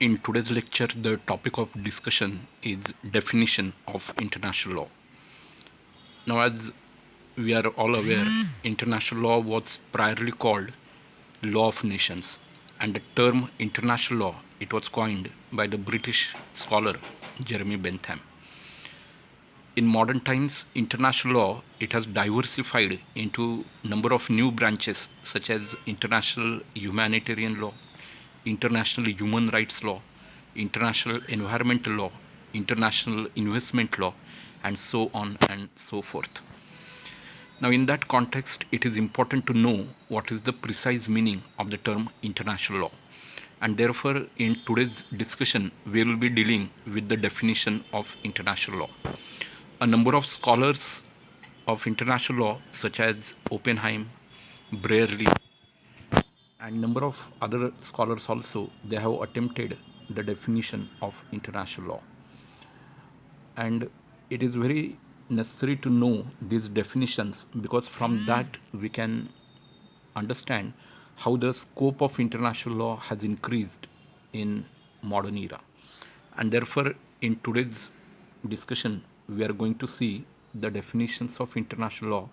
In today's lecture, the topic of discussion is definition of international law. Now, as we are all aware, international law was priorly called law of nations, and the term international law it was coined by the British scholar Jeremy Bentham. In modern times, international law it has diversified into number of new branches such as international humanitarian law, international human rights law, international environmental law, international investment law, and so on and so forth. Now, in that context, it is important to know what is the precise meaning of the term international law. And therefore, in today's discussion, we will be dealing with the definition of international law. A number of scholars of international law, such as Oppenheim, Brearley, and number of other scholars also, they have attempted the definition of international law. And it is very necessary to know these definitions because from that we can understand how the scope of international law has increased in modern era. And therefore, in today's discussion, we are going to see the definitions of international law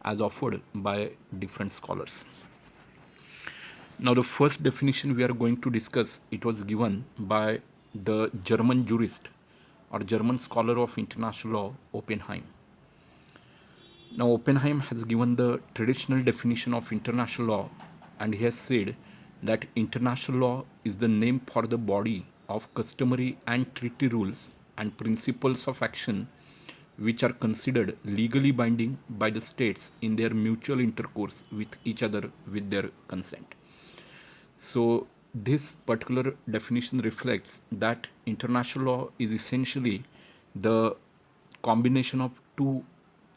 as offered by different scholars. Now, the first definition we are going to discuss, it was given by the German jurist or German scholar of international law, Oppenheim. Now, Oppenheim has given the traditional definition of international law, and he has said that international law is the name for the body of customary and treaty rules and principles of action which are considered legally binding by the states in their mutual intercourse with each other with their consent. So, this particular definition reflects that international law is essentially the combination of two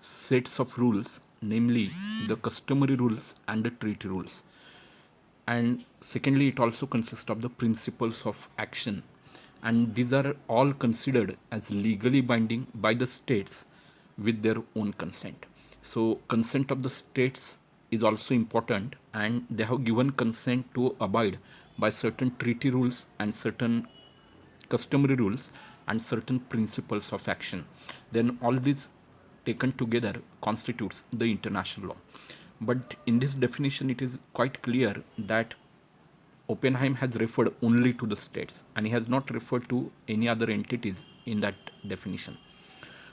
sets of rules, namely the customary rules and the treaty rules. And secondly, it also consists of the principles of action. And these are all considered as legally binding by the states with their own consent. So, consent of the states is also important, and they have given consent to abide by certain treaty rules and certain customary rules and certain principles of action. Then all these taken together constitutes the international law. But in this definition, it is quite clear that Oppenheim has referred only to the states and he has not referred to any other entities in that definition.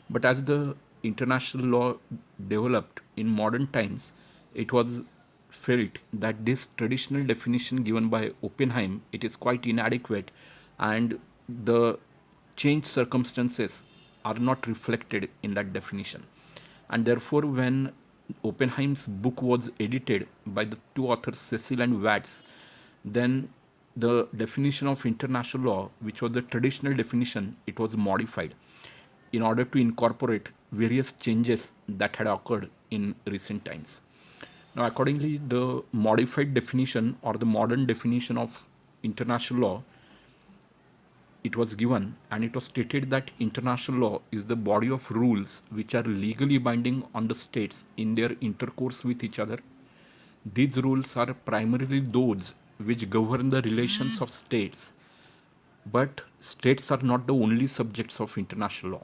But as the international law developed in modern times, it was felt that this traditional definition given by Oppenheim it is quite inadequate, and the changed circumstances are not reflected in that definition. And therefore, when Oppenheim's book was edited by the two authors Cecil and Watts, then the definition of international law, which was the traditional definition, it was modified in order to incorporate various changes that had occurred in recent times. Now, accordingly, the modified definition or the modern definition of international law, it was given, and it was stated that international law is the body of rules which are legally binding on the states in their intercourse with each other. These rules are primarily those which govern the relations of states, but states are not the only subjects of international law.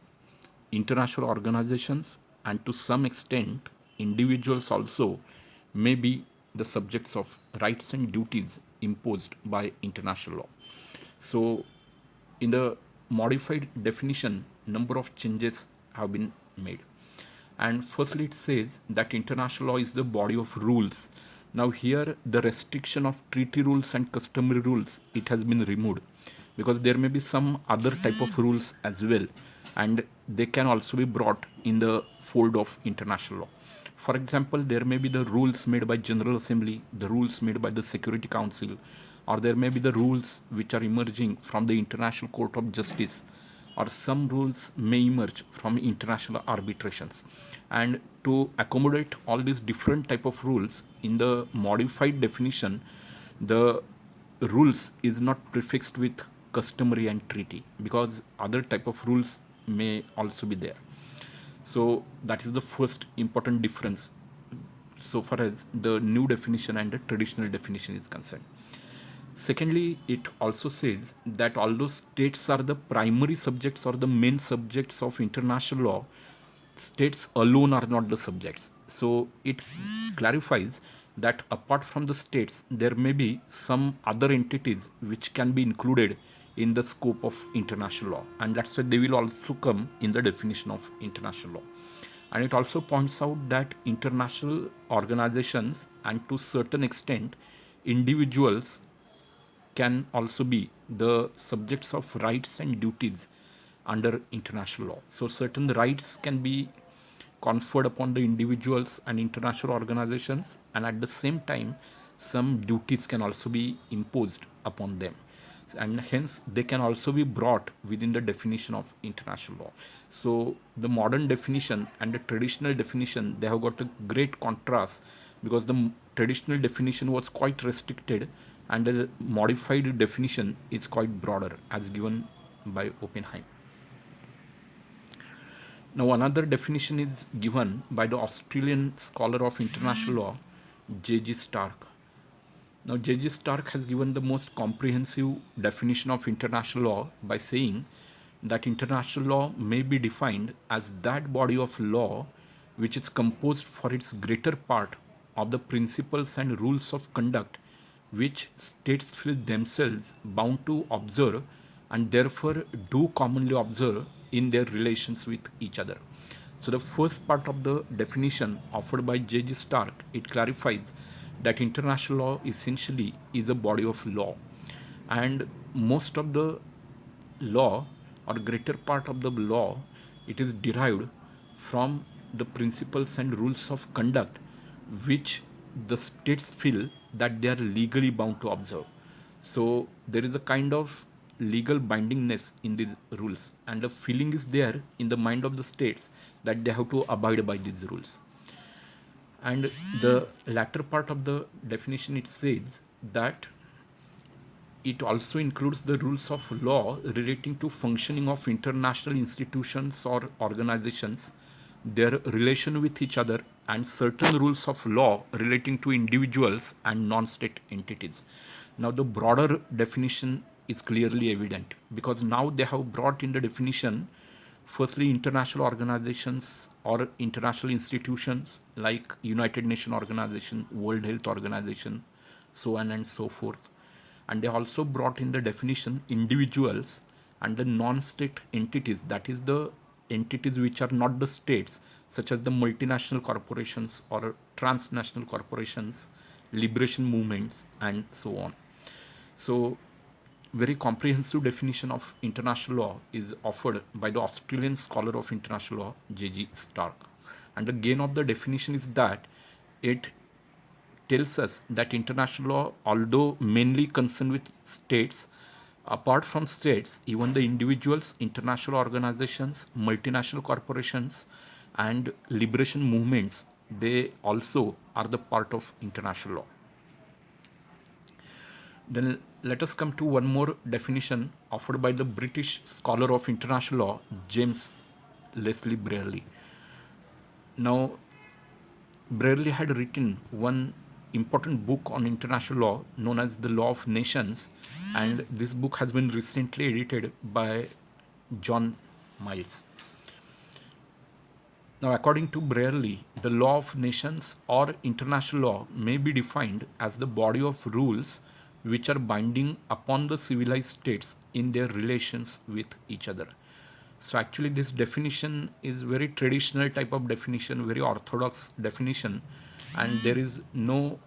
International organizations and to some extent individuals also may be the subjects of rights and duties imposed by international law. So, in the modified definition, number of changes have been made. And firstly, it says that international law is the body of rules. Now, here the restriction of treaty rules and customary rules it has been removed because there may be some other type of rules as well, and they can also be brought in the fold of international law. For example, there may be the rules made by General Assembly, the rules made by the Security Council, or there may be the rules which are emerging from the International Court of Justice, or some rules may emerge from international arbitrations. And to accommodate all these different type of rules in the modified definition, the rules is not prefixed with customary and treaty because other type of rules may also be there. So that is the first important difference so far as the new definition and the traditional definition is concerned. Secondly, it also says that although states are the primary subjects or the main subjects of international law, states alone are not the subjects. So it clarifies that apart from the states, there may be some other entities which can be included in the scope of international law, and that's why they will also come in the definition of international law. And it also points out that international organizations and to certain extent individuals can also be the subjects of rights and duties under international law. So, certain rights can be conferred upon the individuals and international organizations, and at the same time, some duties can also be imposed upon them. And hence, they can also be brought within the definition of international law. So, the modern definition and the traditional definition, they have got a great contrast, because the traditional definition was quite restricted and the modified definition is quite broader as given by Oppenheim. Now, another definition is given by the Australian scholar of international law, J.G. Stark. Now, J.G. Stark has given the most comprehensive definition of international law by saying that international law may be defined as that body of law which is composed for its greater part of the principles and rules of conduct which states feel themselves bound to observe and therefore do commonly observe in their relations with each other. So the first part of the definition offered by J.G. Stark, it clarifies that international law essentially is a body of law, and most of the law or greater part of the law, it is derived from the principles and rules of conduct which the states feel that they are legally bound to observe. So there is a kind of legal bindingness in these rules, and the feeling is there in the mind of the states that they have to abide by these rules. And the latter part of the definition, it says that it also includes the rules of law relating to functioning of international institutions or organizations, their relation with each other, and certain rules of law relating to individuals and non-state entities. Now, the broader definition is clearly evident, because now they have brought in the definition firstly international organizations or international institutions like United Nations Organization, World Health Organization, so on and so forth. And they also brought in the definition individuals and the non-state entities, that is the entities which are not the states, such as the multinational corporations or transnational corporations, liberation movements, and so on. So very comprehensive definition of international law is offered by the Australian scholar of international law, J.G. Stark. And the gain of the definition is that it tells us that international law, although mainly concerned with states, apart from states, even the individuals, international organizations, multinational corporations, and liberation movements, they also are the part of international law. Then let us come to one more definition offered by the British scholar of international law, James Leslie Brearley. Now, Brearley had written one important book on international law known as The Law of Nations, and this book has been recently edited by John Miles. Now, according to Brearley, the law of nations or international law may be defined as the body of rules which are binding upon the civilized states in their relations with each other. So actually this definition is very traditional type of definition, very orthodox definition, and there is no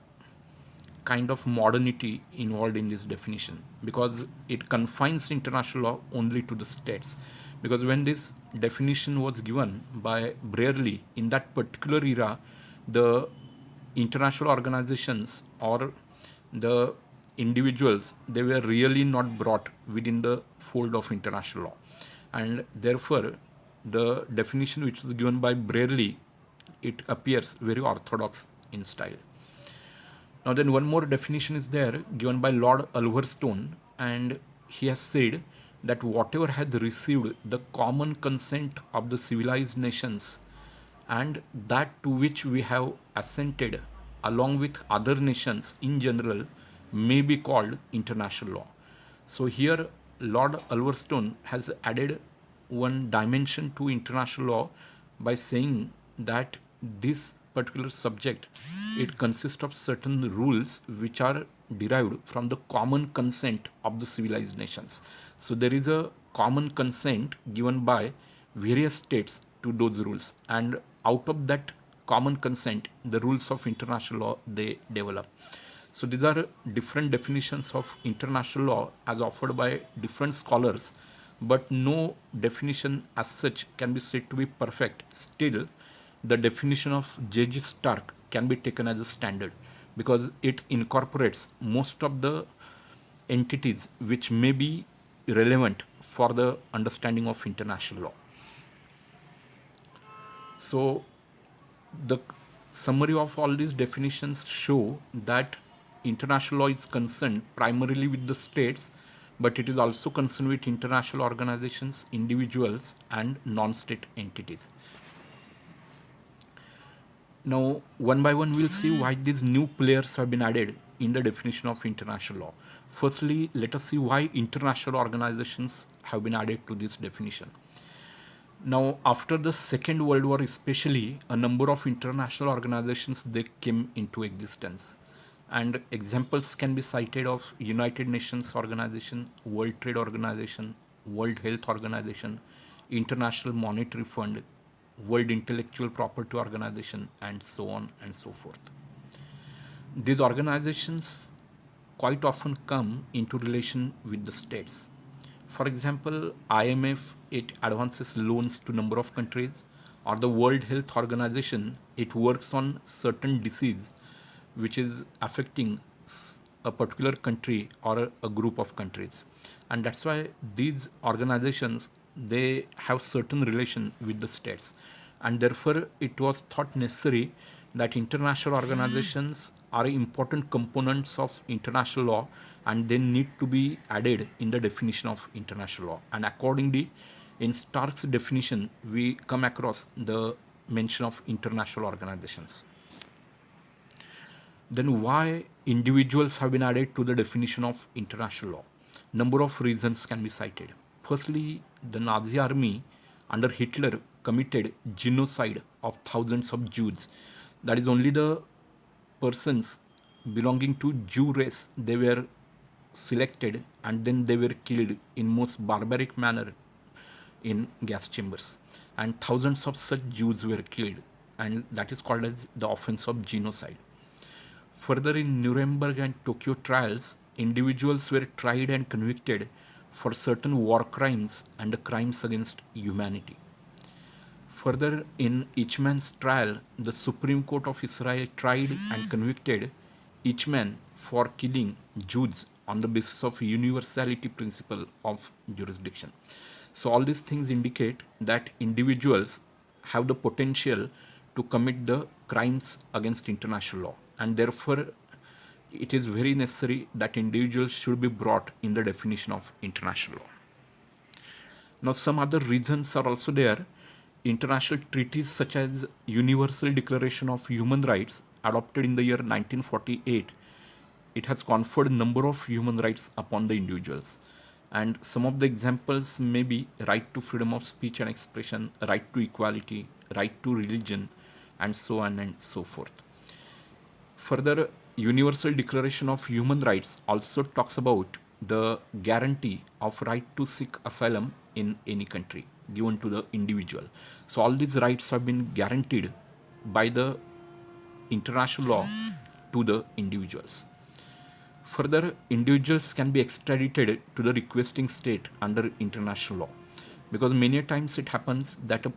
kind of modernity involved in this definition, because it confines international law only to the states. Because when this definition was given by Brearley in that particular era, the international organizations or the individuals, they were really not brought within the fold of international law, and therefore the definition which was given by Brearley, it appears very orthodox in style. Now then one more definition is there given by Lord Ulverstone, and he has said that whatever has received the common consent of the civilized nations and that to which we have assented along with other nations in general may be called international law. So here, Lord Ulverstone has added one dimension to international law by saying that this particular subject, it consists of certain rules which are derived from the common consent of the civilized nations. So there is a common consent given by various states to those rules, and out of that common consent, the rules of international law they develop. So these are different definitions of international law as offered by different scholars, but no definition as such can be said to be perfect. Still, the definition of J.G. Stark can be taken as a standard because it incorporates most of the entities which may be relevant for the understanding of international law. So the summary of all these definitions show that international law is concerned primarily with the states, but it is also concerned with international organizations, individuals, and non-state entities. Now, one by one, we'll see why these new players have been added in the definition of international law. Firstly, let us see why international organizations have been added to this definition. Now, after the Second World War, especially, a number of international organizations they came into existence, and examples can be cited of United Nations Organization, World Trade Organization, World Health Organization, International Monetary Fund, World Intellectual Property Organization, and so on and so forth. These organizations quite often come into relation with the states. For example, IMF, it advances loans to number of countries, or the World Health Organization, it works on certain disease which is affecting a particular country or a group of countries. And that's why these organizations, they have certain relation with the states. And therefore, it was thought necessary that international organizations are important components of international law, and they need to be added in the definition of international law. And accordingly, in Stark's definition, we come across the mention of international organizations. Then why individuals have been added to the definition of international law? Number of reasons can be cited. Firstly, the Nazi army under Hitler committed genocide of thousands of Jews. That is, only the persons belonging to Jew race, they were selected and then they were killed in most barbaric manner in gas chambers, and thousands of such Jews were killed, and that is called as the offense of genocide. Further, in Nuremberg and Tokyo trials, individuals were tried and convicted for certain war crimes and crimes against humanity. Further, in Eichmann's trial, the Supreme Court of Israel tried and convicted Eichmann for killing Jews on the basis of universality principle of jurisdiction. So all these things indicate that individuals have the potential to commit the crimes against international law, and therefore it is very necessary that individuals should be brought in the definition of international law. Now, some other reasons are also there. International treaties such as Universal Declaration of Human Rights, adopted in the year 1948, it has conferred a number of human rights upon the individuals. And some of the examples may be right to freedom of speech and expression, right to equality, right to religion, and so on and so forth. Further, Universal Declaration of Human Rights also talks about the guarantee of right to seek asylum in any country given to the individual. So all these rights have been guaranteed by the international law to the individuals. Further, individuals can be extradited to the requesting state under international law, because many times it happens that a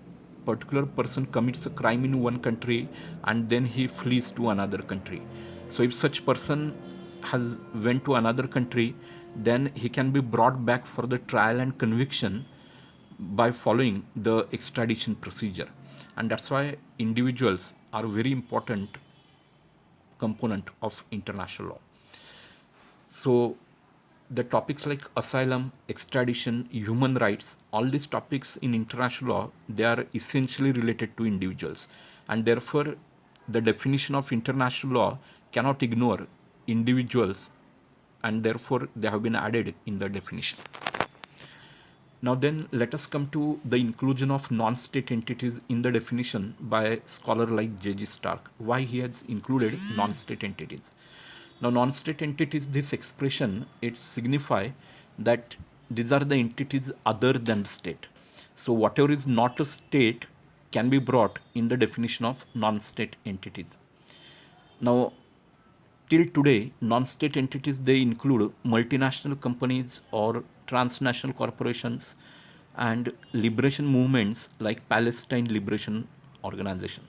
particular person commits a crime in one country and then he flees to another country. So if such person has went to another country, then he can be brought back for the trial and conviction by following the extradition procedure. And that's why individuals are a very important component of international law. So the topics like asylum, extradition, human rights, all these topics in international law, they are essentially related to individuals. And therefore, the definition of international law cannot ignore individuals and therefore they have been added in the definition. Now then, let us come to the inclusion of non-state entities in the definition by a scholar like J.G. Stark. Why he has included non-state entities? Now, non-state entities, this expression, it signify that these are the entities other than state. So whatever is not a state can be brought in the definition of non-state entities. Now, till today, non-state entities, they include multinational companies or transnational corporations and liberation movements like Palestine Liberation Organization.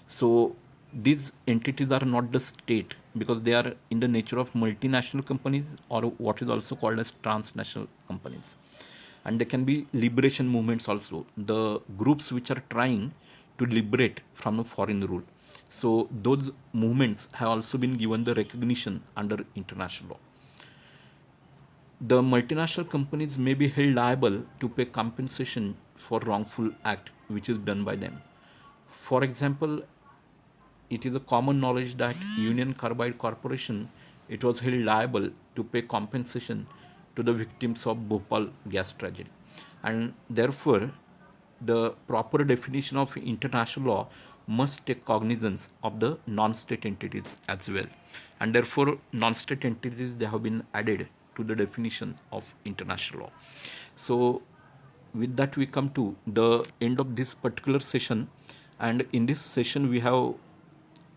So these entities are not the state because they are in the nature of multinational companies or what is also called as transnational companies. And there can be liberation movements also, the groups which are trying to liberate from a foreign rule. So those movements have also been given the recognition under international law. The multinational companies may be held liable to pay compensation for wrongful act which is done by them. For example, it is a common knowledge that Union Carbide Corporation, it was held liable to pay compensation to the victims of Bhopal gas tragedy. And therefore, the proper definition of international law must take cognizance of the non-state entities as well. And therefore, non-state entities, they have been added to the definition of international law. So with that, we come to the end of this particular session. And in this session, we have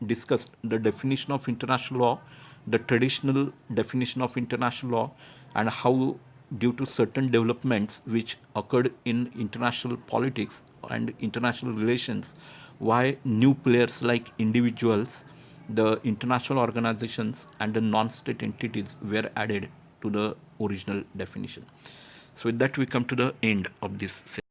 discussed the definition of international law, the traditional definition of international law, and how, due to certain developments which occurred in international politics and international relations, why new players like individuals, the international organizations, and the non-state entities were added to the original definition. So with that, we come to the end of this session.